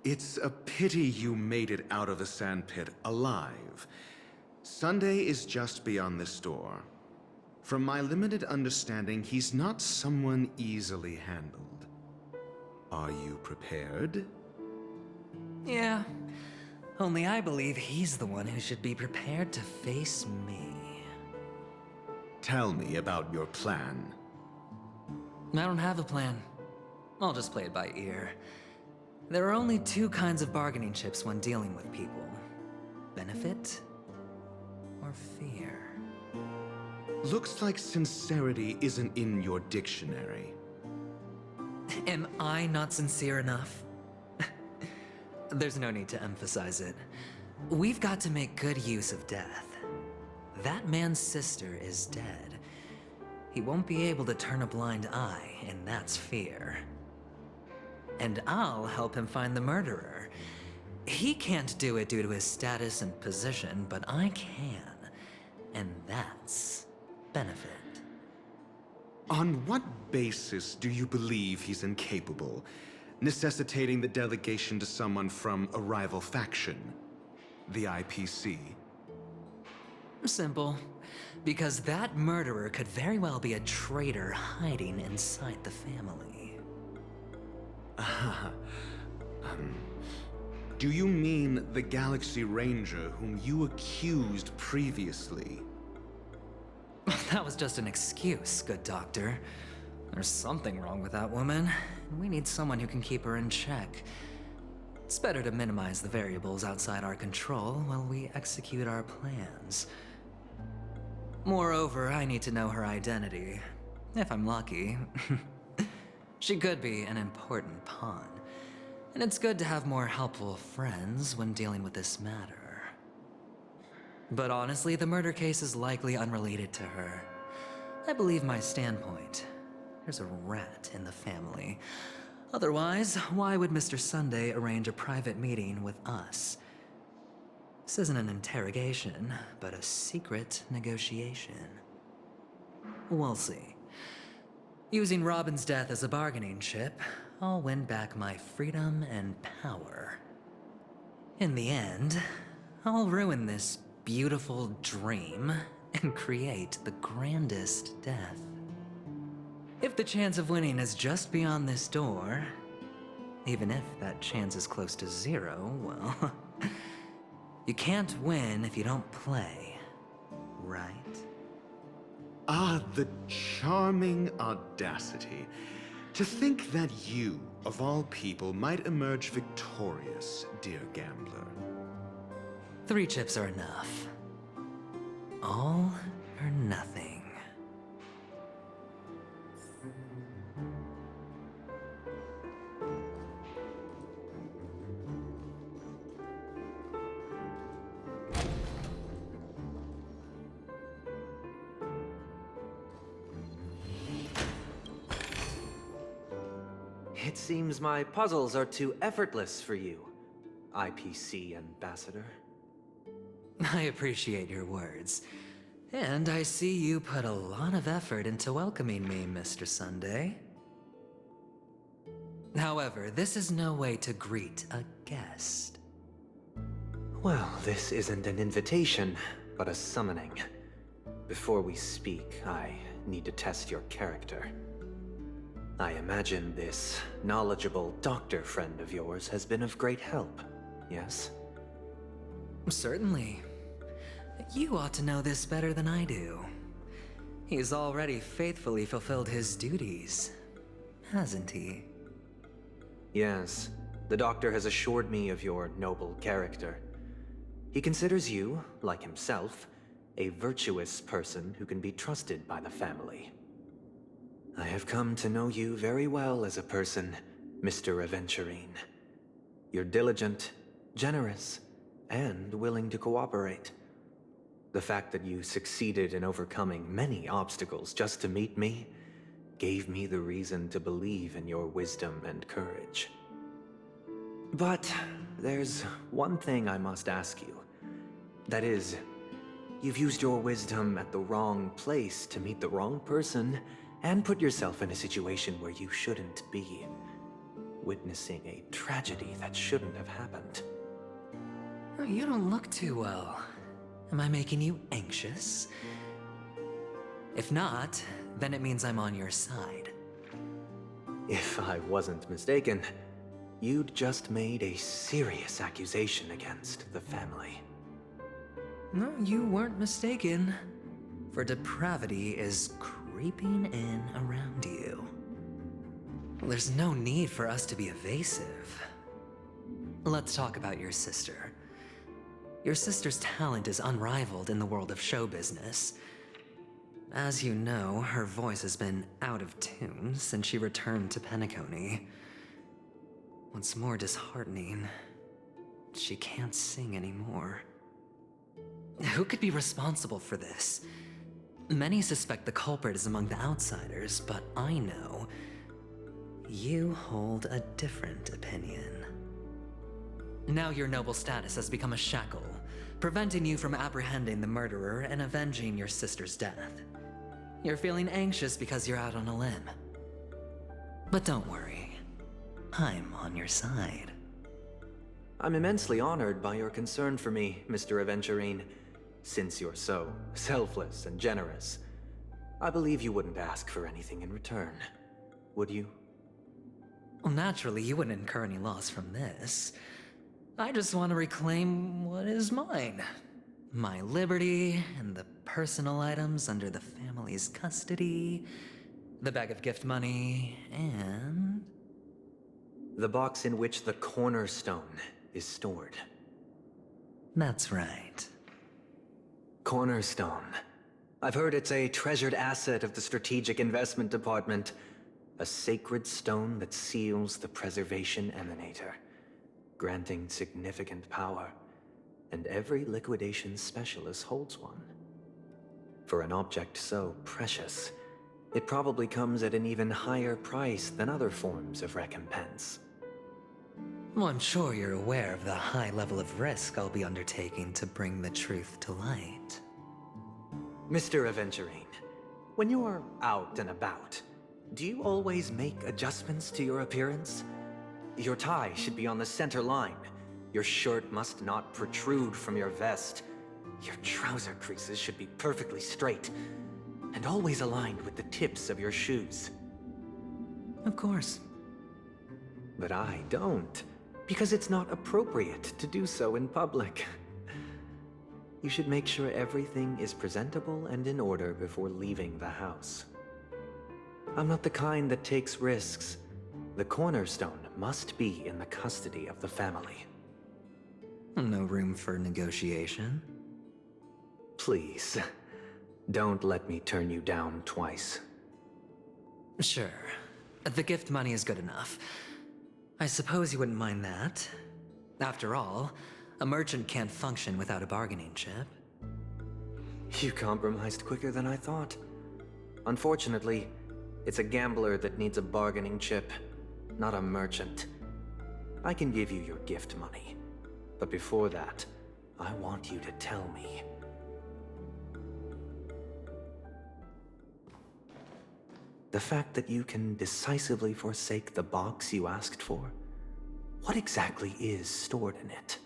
It's a pity you made it out of the sandpit alive. Sunday is just beyond this door. From my limited understanding, he's not someone easily handled. Are you prepared? Yeah. Only I believe he's the one who should be prepared to face me. Tell me about your plan. I don't have a plan. I'll just play it by ear. There are only two kinds of bargaining chips when dealing with people. Benefit or fear. Looks like sincerity isn't in your dictionary. Am I not sincere enough? There's no need to emphasize it. We've got to make good use of death. That man's sister is dead. He won't be able to turn a blind eye, and that's fear. And I'll help him find the murderer. He can't do it due to his status and position, but I can. And that's benefit. On what basis do you believe he's incapable, necessitating the delegation to someone from a rival faction? The IPC? Simple. Because that murderer could very well be a traitor hiding inside the family. Do you mean the Galaxy Ranger whom you accused previously? That was just an excuse, good doctor. There's something wrong with that woman, and we need someone who can keep her in check. It's better to minimize the variables outside our control while we execute our plans. Moreover, I need to know her identity. If I'm lucky. She could be an important pawn. And it's good to have more helpful friends when dealing with this matter. But honestly, the murder case is likely unrelated to her. I believe my standpoint. There's a rat in the family. Otherwise, why would Mr. Sunday arrange a private meeting with us? This isn't an interrogation, but a secret negotiation. We'll see. Using Robin's death as a bargaining chip, I'll win back my freedom and power. In the end, I'll ruin this beautiful dream and create the grandest death. If the chance of winning is just beyond this door, even if that chance is close to zero, well, you can't win if you don't play, right? Ah, the charming audacity. To think that you, of all people, might emerge victorious, dear gambler. 3 chips are enough. All or nothing. It seems my puzzles are too effortless for you, IPC Ambassador. I appreciate your words. And I see you put a lot of effort into welcoming me, Mr. Sunday. However, this is no way to greet a guest. Well, this isn't an invitation, but a summoning. Before we speak, I need to test your character. I imagine this knowledgeable doctor friend of yours has been of great help, yes? Certainly. You ought to know this better than I do. He's already faithfully fulfilled his duties, hasn't he? Yes, the doctor has assured me of your noble character. He considers you, like himself, a virtuous person who can be trusted by the family. I have come to know you very well as a person, Mr. Aventurine. You're diligent, generous, and willing to cooperate. The fact that you succeeded in overcoming many obstacles just to meet me gave me the reason to believe in your wisdom and courage. But there's one thing I must ask you. That is, you've used your wisdom at the wrong place to meet the wrong person and put yourself in a situation where you shouldn't be. witnessing a tragedy that shouldn't have happened. Oh, you don't look too well. Am I making you anxious? If not, then it means I'm on your side. If I wasn't mistaken, you'd just made a serious accusation against the family. No, you weren't mistaken. For depravity is creeping in around you. There's no need for us to be evasive. Let's talk about your sister. Your sister's talent is unrivaled in the world of show business. As you know, her voice has been out of tune since she returned to Penacony. What's more disheartening, she can't sing anymore. Who could be responsible for this? Many suspect the culprit is among the outsiders, but I know you hold a different opinion. Now your noble status has become a shackle, preventing you from apprehending the murderer and avenging your sister's death. You're feeling anxious because you're out on a limb. But don't worry, I'm on your side. I'm immensely honored by your concern for me, Mr. Aventurine. Since you're so selfless and generous, I believe you wouldn't ask for anything in return, would you? Well, naturally, you wouldn't incur any loss from this. I just want to reclaim what is mine. My liberty and the personal items under the family's custody, the bag of gift money, and... the box in which the cornerstone is stored. That's right. Cornerstone. I've heard it's a treasured asset of the Strategic Investment Department. A sacred stone that seals the Preservation Emanator, granting significant power, and every liquidation specialist holds one. For an object so precious, it probably comes at an even higher price than other forms of recompense. Well, I'm sure you're aware of the high level of risk I'll be undertaking to bring the truth to light. Mr. Aventurine, when you're out and about, do you always make adjustments to your appearance? Your tie should be on the center line. Your shirt must not protrude from your vest. Your trouser creases should be perfectly straight, and always aligned with the tips of your shoes. Of course. But I don't, because it's not appropriate to do so in public. You should make sure everything is presentable and in order before leaving the house. I'm not the kind that takes risks. The cornerstone must be in the custody of the family. No room for negotiation. Please, don't let me turn you down twice. Sure. The gift money is good enough. I suppose you wouldn't mind that. After all, a merchant can't function without a bargaining chip. You compromised quicker than I thought. Unfortunately, it's a gambler that needs a bargaining chip, not a merchant. I can give you your gift money, but before that, I want you to tell me. The fact that you can decisively forsake the box you asked for, what exactly is stored in it?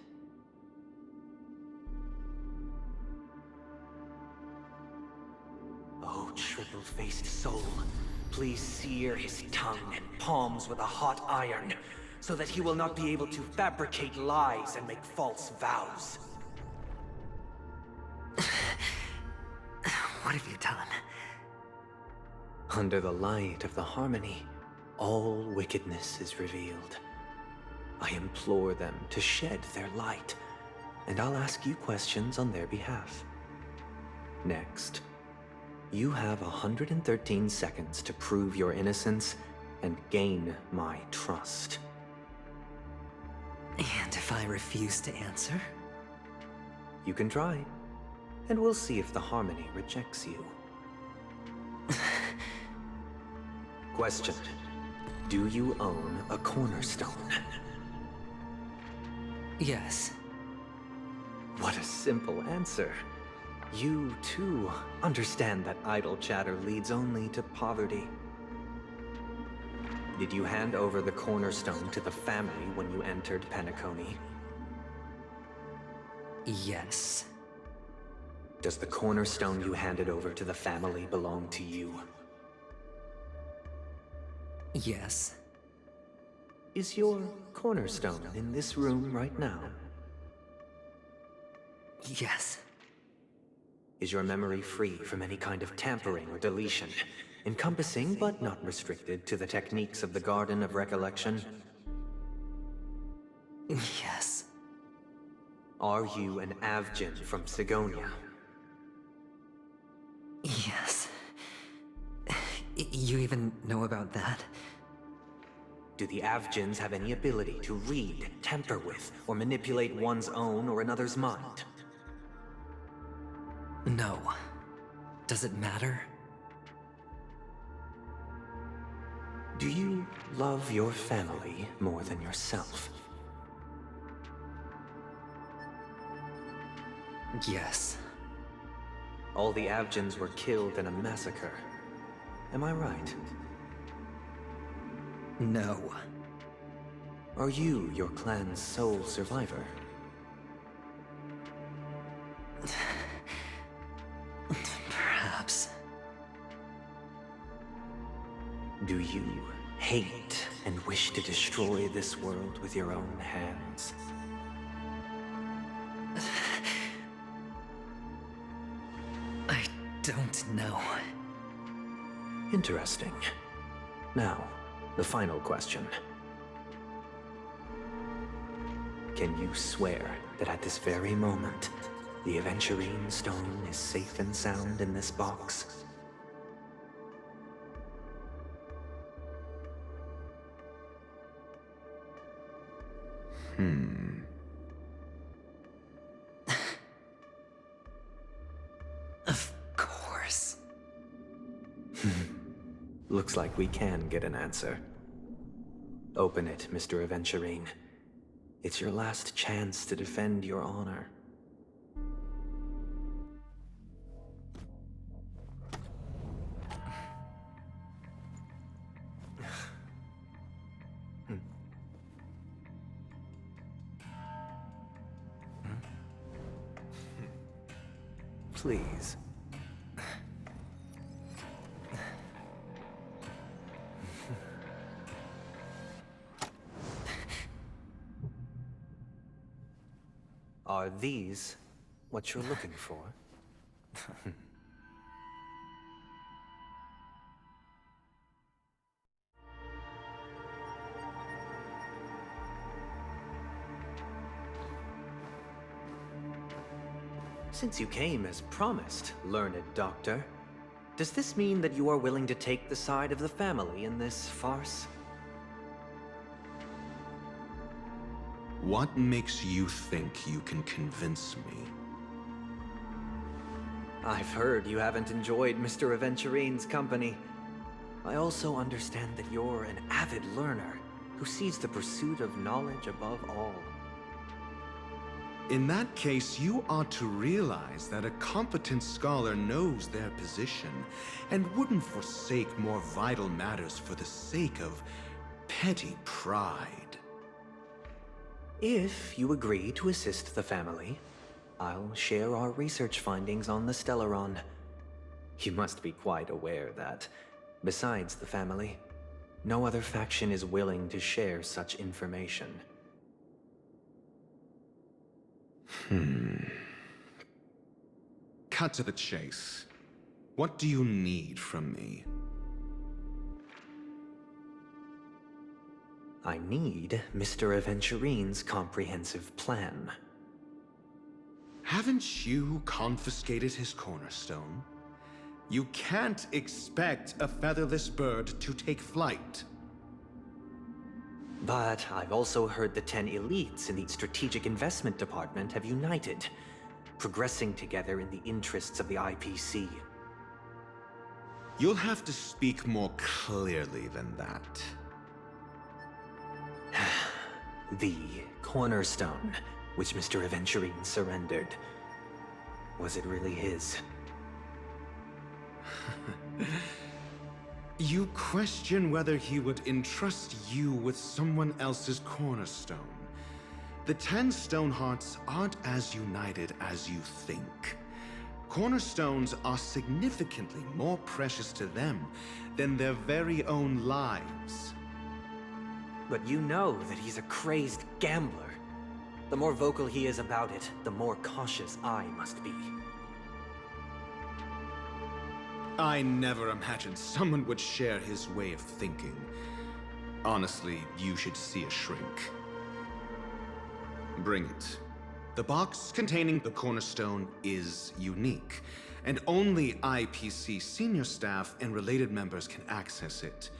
Oh, triple-faced soul, please sear his tongue and palms with a hot iron, so that he will not be able to fabricate lies and make false vows. What have you done? Under the light of the harmony, all wickedness is revealed. I implore them to shed their light, and I'll ask you questions on their behalf. Next, you have 113 seconds to prove your innocence and gain my trust. And if I refuse to answer? You can try, and we'll see if the harmony rejects you. Question. Do you own a cornerstone? Yes. What a simple answer. You, too, understand that idle chatter leads only to poverty. Did you hand over the cornerstone to the family when you entered Penacony? Yes. Does the cornerstone you handed over to the family belong to you? Yes. Is your cornerstone in this room right now? Yes. Is your memory free from any kind of tampering or deletion, encompassing but not restricted to the techniques of the Garden of Recollection? Yes. Are you an Avgin from Sigonia? Yes. You even know about that? Do the Avgins have any ability to read, tamper with, or manipulate one's own or another's mind? No. Does it matter? Do you love your family more than yourself? Yes. All the Avgins were killed in a massacre. Am I right? No. Are you your clan's sole survivor? Perhaps. Do you hate and wish to destroy this world with your own hands? I don't know. Interesting. Now, the final question. Can you swear that at this very moment, the Aventurine Stone is safe and sound in this box? Of course. Looks like we can get an answer. Open it, Mr. Aventurine. It's your last chance to defend your honor. Please. Are these what you're looking for? Since you came as promised, learned doctor, does this mean that you are willing to take the side of the family in this farce? What makes you think you can convince me? I've heard you haven't enjoyed Mr. Aventurine's company. I also understand that you're an avid learner who sees the pursuit of knowledge above all. In that case, you ought to realize that a competent scholar knows their position and wouldn't forsake more vital matters for the sake of petty pride. If you agree to assist the family, I'll share our research findings on the Stellaron. You must be quite aware that, besides the family, no other faction is willing to share such information. Cut to the chase. What do you need from me? I need Mr. Aventurine's comprehensive plan. Haven't you confiscated his cornerstone? You can't expect a featherless bird to take flight. But I've also heard the 10 elites in the Strategic Investment Department have united, progressing together in the interests of the IPC. You'll have to speak more clearly than that. The cornerstone, which Mr. Aventurine surrendered. Was it really his? You question whether he would entrust you with someone else's cornerstone. The 10 Stonehearts aren't as united as you think. Cornerstones are significantly more precious to them than their very own lives. But you know that he's a crazed gambler. The more vocal he is about it, the more cautious I must be. I never imagined someone would share his way of thinking. Honestly, you should see a shrink. Bring it. The box containing the cornerstone is unique, and only IPC senior staff and related members can access it.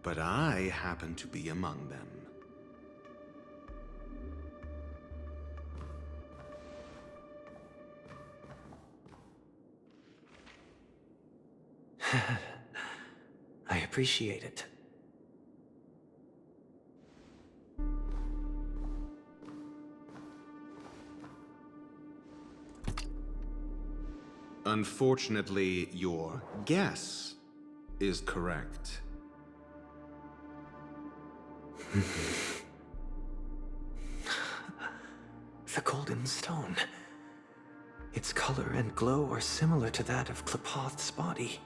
But I happen to be among them. I appreciate it. Unfortunately, your guess is correct. The golden stone. Its color and glow are similar to that of Klepoth's body.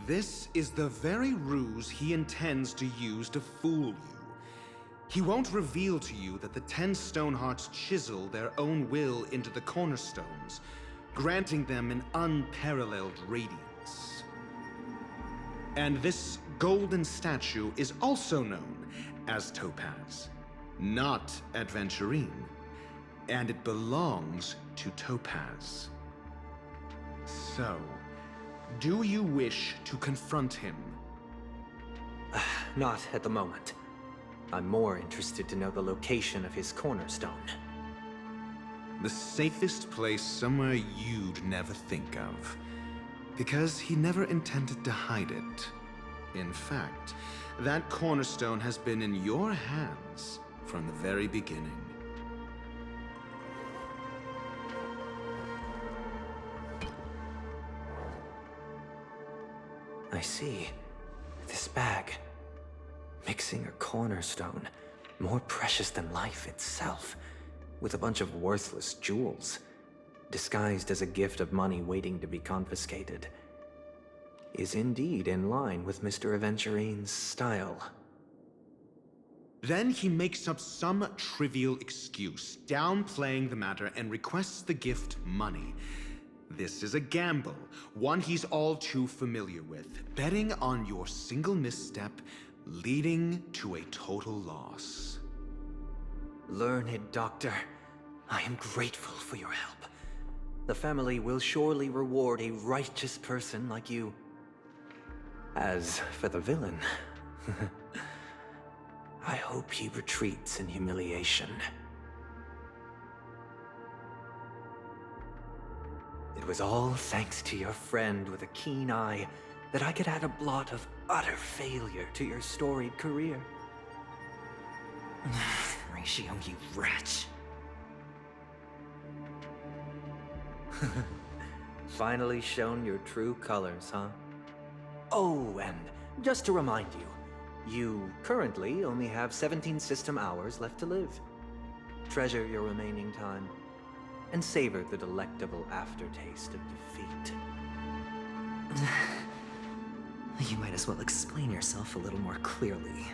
This is the very ruse he intends to use to fool you. He won't reveal to you that the 10 Stonehearts chisel their own will into the cornerstones, granting them an unparalleled radiance. And this golden statue is also known as Topaz, not Adventurine, and it belongs to Topaz. So, do you wish to confront him? Not at the moment. I'm more interested to know the location of his cornerstone. The safest place somewhere you'd never think of. Because he never intended to hide it. In fact, that cornerstone has been in your hands from the very beginning. I see. This bag. Mixing a cornerstone, more precious than life itself, with a bunch of worthless jewels, disguised as a gift of money waiting to be confiscated, is indeed in line with Mr. Aventurine's style. Then he makes up some trivial excuse, downplaying the matter and requests the gift money. This is a gamble, one he's all too familiar with, betting on your single misstep, leading to a total loss. Learned doctor, I am grateful for your help. The family will surely reward a righteous person like you. As for the villain, I hope he retreats in humiliation. It was all thanks to your friend with a keen eye that I could add a blot of utter failure to your storied career. Ratio, you wretch. Finally shown your true colors, huh? Oh, and just to remind you, you currently only have 17 system hours left to live. Treasure your remaining time, and savor the delectable aftertaste of defeat. You might as well explain yourself a little more clearly.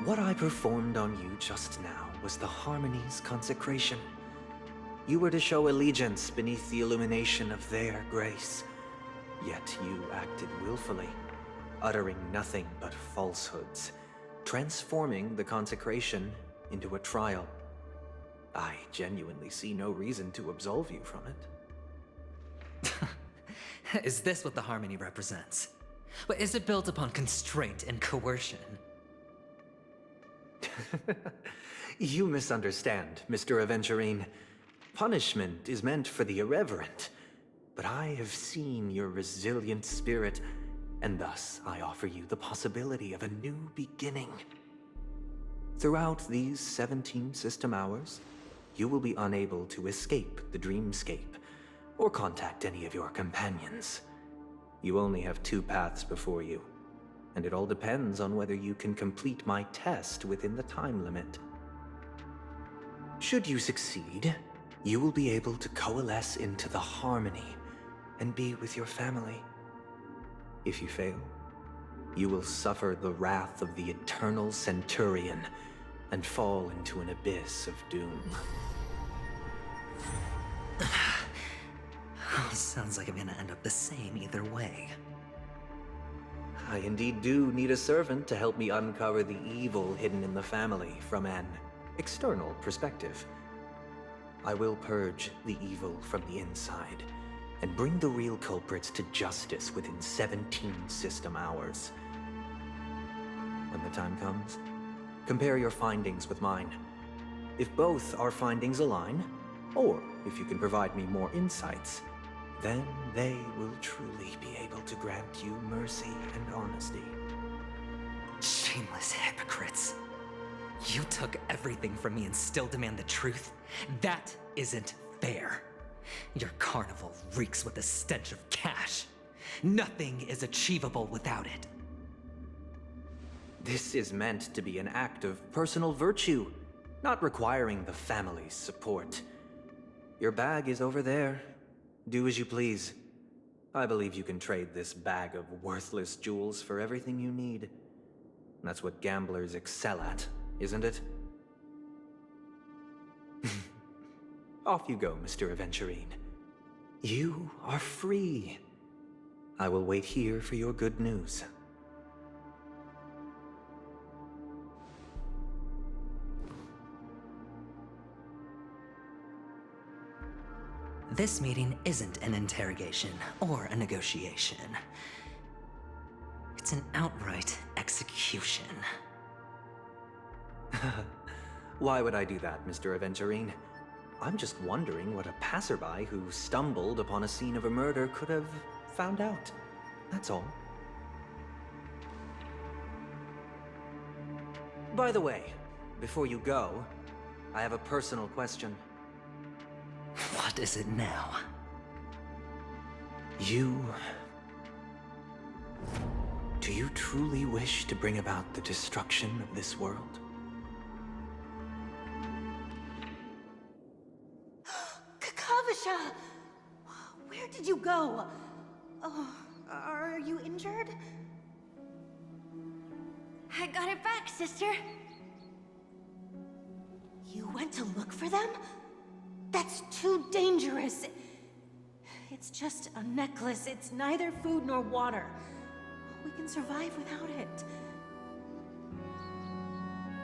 What I performed on you just now was the Harmony's consecration. You were to show allegiance beneath the illumination of their grace. Yet you acted willfully, uttering nothing but falsehoods, transforming the consecration into a trial. I genuinely see no reason to absolve you from it. Is this what the Harmony represents? But is it built upon constraint and coercion? You misunderstand, Mr. Aventurine. Punishment is meant for the irreverent, but I have seen your resilient spirit, and thus I offer you the possibility of a new beginning. Throughout these 17 system hours, you will be unable to escape the dreamscape or contact any of your companions. You only have 2 paths before you, and it all depends on whether you can complete my test within the time limit. Should you succeed, you will be able to coalesce into the harmony and be with your family. If you fail, you will suffer the wrath of the eternal Centurion and fall into an abyss of doom. Sounds like I'm gonna end up the same either way. I indeed do need a servant to help me uncover the evil hidden in the family from an external perspective. I will purge the evil from the inside and bring the real culprits to justice within 17 system hours. When the time comes, compare your findings with mine. If both our findings align, or if you can provide me more insights, then they will truly be able to grant you mercy and honesty. Shameless hypocrites. You took everything from me and still demand the truth? That isn't fair. Your carnival reeks with the stench of cash. Nothing is achievable without it. This is meant to be an act of personal virtue, not requiring the family's support. Your bag is over there. Do as you please. I believe you can trade this bag of worthless jewels for everything you need. That's what gamblers excel at, isn't it? Off you go, Mr. Aventurine. You are free. I will wait here for your good news. This meeting isn't an interrogation or a negotiation. It's an outright execution. Why would I do that, Mr. Aventurine? I'm just wondering what a passerby who stumbled upon a scene of a murder could have found out. That's all. By the way, before you go, I have a personal question. What is it now? Do you truly wish to bring about the destruction of this world? Kakavasha! Where did you go? Oh, are you injured? I got it back, sister. You went to look for them? That's too dangerous. It's just a necklace. It's neither food nor water. We can survive without it.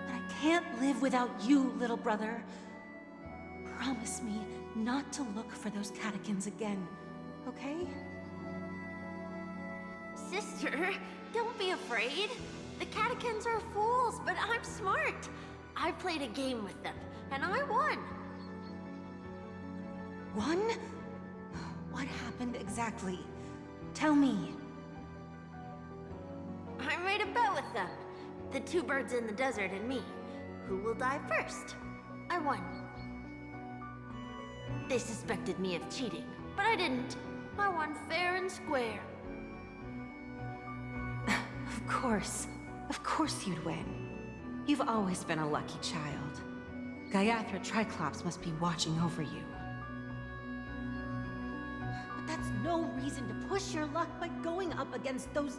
But I can't live without you, little brother. Promise me not to look for those catechins again, okay? Sister, don't be afraid. The catechins are fools, but I'm smart. I played a game with them, and I won. One? What happened exactly? Tell me. I made a bet with them. The 2 birds in the desert and me. Who will die first? I won. They suspected me of cheating, but I didn't. I won fair and square. Of course you'd win. You've always been a lucky child. Gaiathra Triclops must be watching over you. But that's no reason to push your luck by going up against those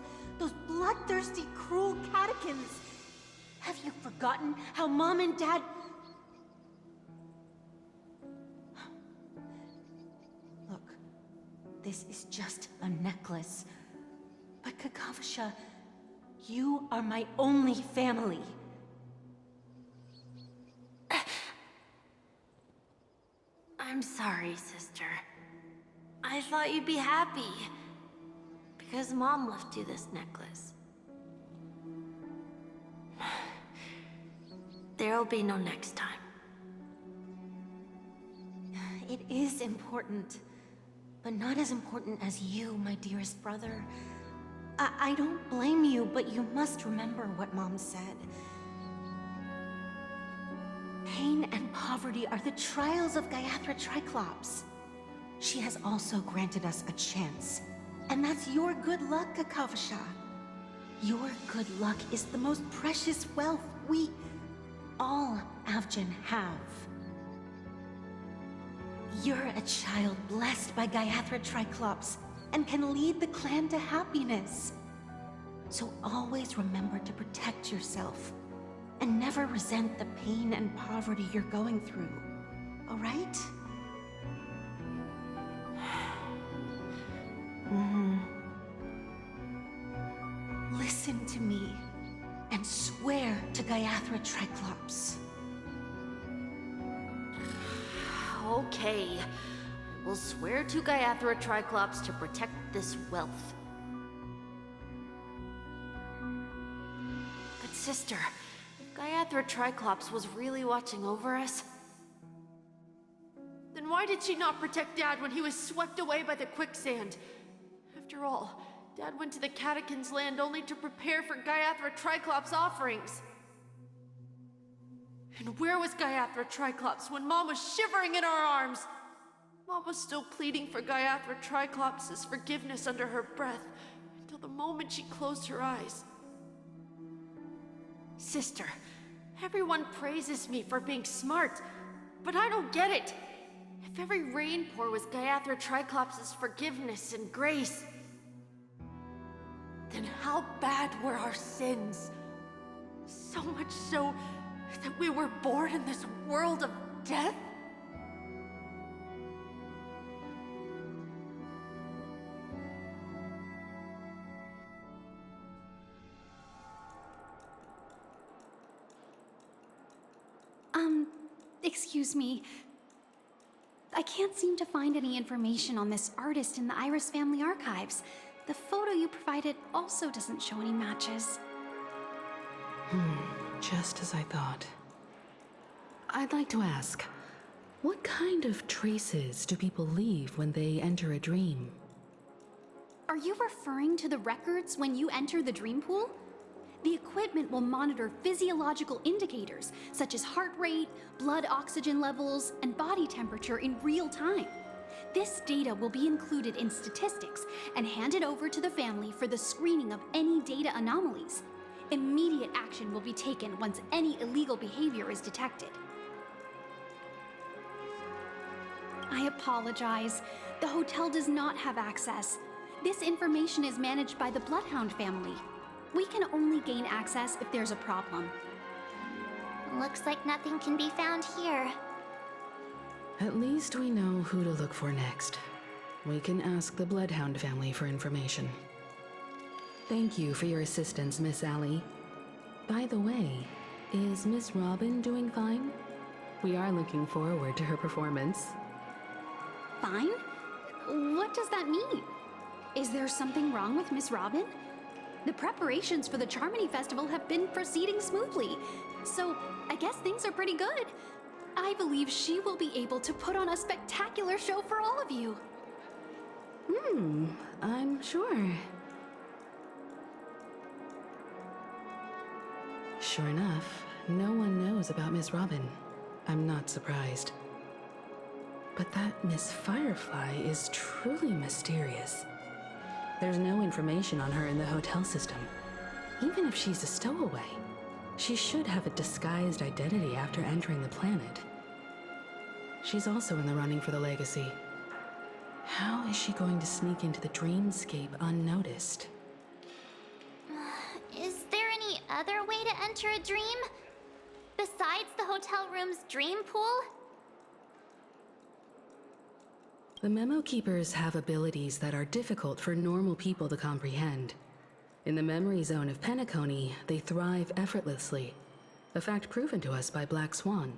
bloodthirsty, cruel catechins. Have you forgotten how Mom and Dad... Look, this is just a necklace. But Kakavasha, you are my only family. I'm sorry, sister. I thought you'd be happy. Because Mom left you this necklace. There'll be no next time. It is important, but not as important as you, my dearest brother. I don't blame you, but you must remember what Mom said. Pain and poverty are the trials of Gaiathra Triclops. She has also granted us a chance, And that's your good luck, Kakavasha. Your good luck is the most precious wealth we, all Avgin, have. You're a child blessed by Gayathra Triclops and can lead the clan to happiness. So always remember to protect yourself and never resent the pain and poverty you're going through, all right? Listen to me and swear to Gayathra Triclops. Okay. We'll swear to Gayathra Triclops to protect this wealth. But sister, if Gayathra Triclops was really watching over us, then why did she not protect Dad when he was swept away by the quicksand? After all, Dad went to the Catechins' land only to prepare for Gayathra Triclops' offerings. And where was Gayathra Triclops when Mom was shivering in our arms? Mom was still pleading for Gayathra Triclops' forgiveness under her breath until the moment she closed her eyes. Sister, everyone praises me for being smart, but I don't get it. If every rain pour was Gayathra Triclops' forgiveness and grace, then how bad were our sins? So much so that we were born in this world of death? Excuse me. I can't seem to find any information on this artist in the Iris family archives. The photo you provided also doesn't show any matches. Just as I thought. I'd like to ask, what kind of traces do people leave when they enter a dream? Are you referring to the records when you enter the dream pool? The equipment will monitor physiological indicators such as heart rate, blood oxygen levels, and body temperature in real time. This data will be included in statistics and handed over to the family for the screening of any data anomalies. Immediate action will be taken once any illegal behavior is detected. I apologize. The hotel does not have access. This information is managed by the Bloodhound family. We can only gain access if there's a problem. Looks like nothing can be found here. At least we know who to look for next. We can ask the Bloodhound family for information. Thank you for your assistance, Miss Allie. By the way, is Miss Robin doing fine? We are looking forward to her performance. Fine? What does that mean? Is there something wrong with Miss Robin? The preparations for the Charmony Festival have been proceeding smoothly, so I guess things are pretty good. I believe she will be able to put on a spectacular show for all of you. I'm sure. Sure enough, no one knows about Miss Robin. I'm not surprised. But that Miss Firefly is truly mysterious. There's no information on her in the hotel system. Even if she's a stowaway, she should have a disguised identity after entering the planet. She's also in the running for the legacy. How is she going to sneak into the dreamscape unnoticed? Is there any other way to enter a dream? Besides the hotel room's dream pool? The Memo Keepers have abilities that are difficult for normal people to comprehend. In the memory zone of Penacony, they thrive effortlessly, a fact proven to us by Black Swan.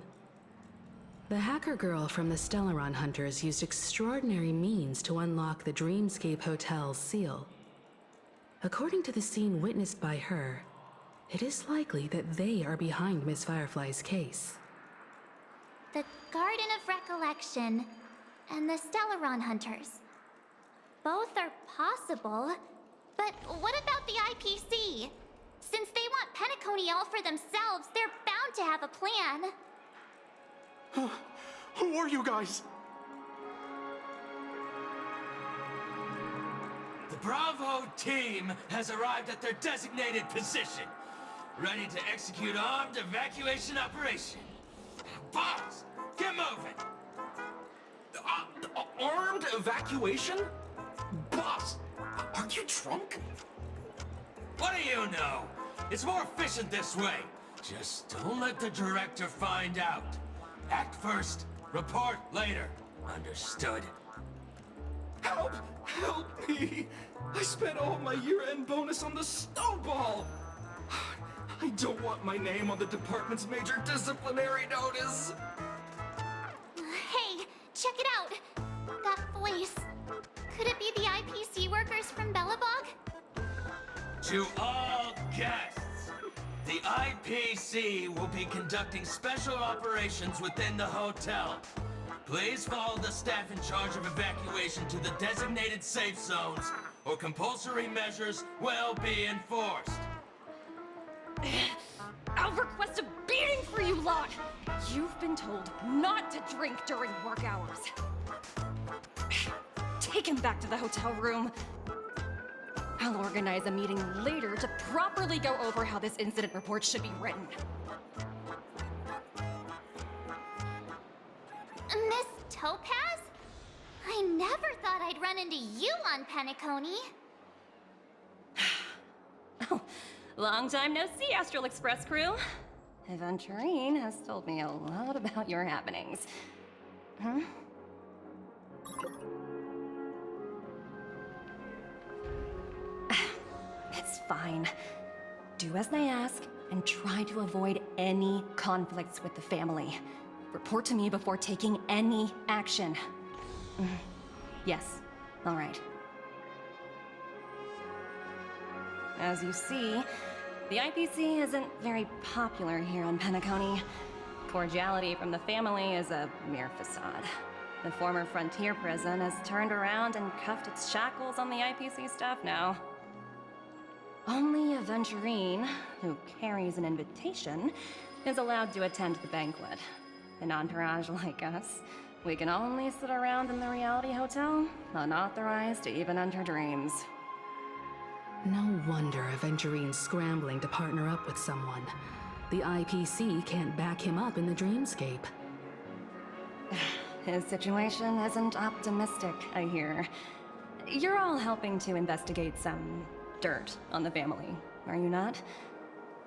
The hacker girl from the Stellaron Hunters used extraordinary means to unlock the Dreamscape Hotel's seal. According to the scene witnessed by her, it is likely that they are behind Miss Firefly's case. The Garden of Recollection and the Stellaron Hunters. Both are possible, but what about the IPC? Since they want Penacony all for themselves, they're bound to have a plan. Who are you guys? The Bravo team has arrived at their designated position, ready to execute armed evacuation operation. Boss, get moving! Armed evacuation? Boss, are you drunk? What do you know? It's more efficient this way. Just don't let the director find out. Act first, report later. Understood? Help! Help me! I spent all my year-end bonus on the snowball! I don't want my name on the department's major disciplinary notice! Hey, check it out! That voice. Could it be the IPC workers from Bellabog? To all guests, the IPC will be conducting special operations within the hotel. Please follow the staff in charge of evacuation to the designated safe zones, or compulsory measures will be enforced. I'll request a beating for you lot! You've been told not to drink during work hours. Take him back to the hotel room. I'll organize a meeting later to properly go over how this incident report should be written. Miss Topaz? I never thought I'd run into you on Penacony. Oh, long time no see, Astral Express crew. Aventurine has told me a lot about your happenings. Huh? It's fine. Do as they ask, and try to avoid any conflicts with the family. Report to me before taking any action. Yes, all right. As you see, the IPC isn't very popular here on Penacony. Cordiality from the family is a mere facade. The former frontier prison has turned around and cuffed its shackles on the IPC staff now. Only Aventurine, who carries an invitation, is allowed to attend the banquet. An entourage like us, we can only sit around in the reality hotel, unauthorized to even enter dreams. No wonder Aventurine's scrambling to partner up with someone. The IPC can't back him up in the dreamscape. His situation isn't optimistic, I hear. You're all helping to investigate some dirt on the family, are you not?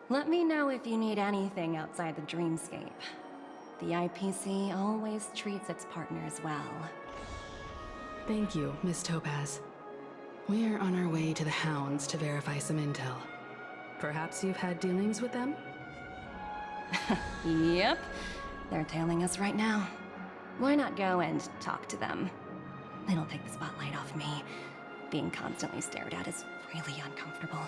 Let me know if you need anything outside the dreamscape. The IPC always treats its partners well. Thank you, Miss Topaz. We're on our way to the Hounds to verify some intel. Perhaps you've had dealings with them? Yep. They're tailing us right now. Why not go and talk to them? It'll take the spotlight off me. Being constantly stared at is really uncomfortable.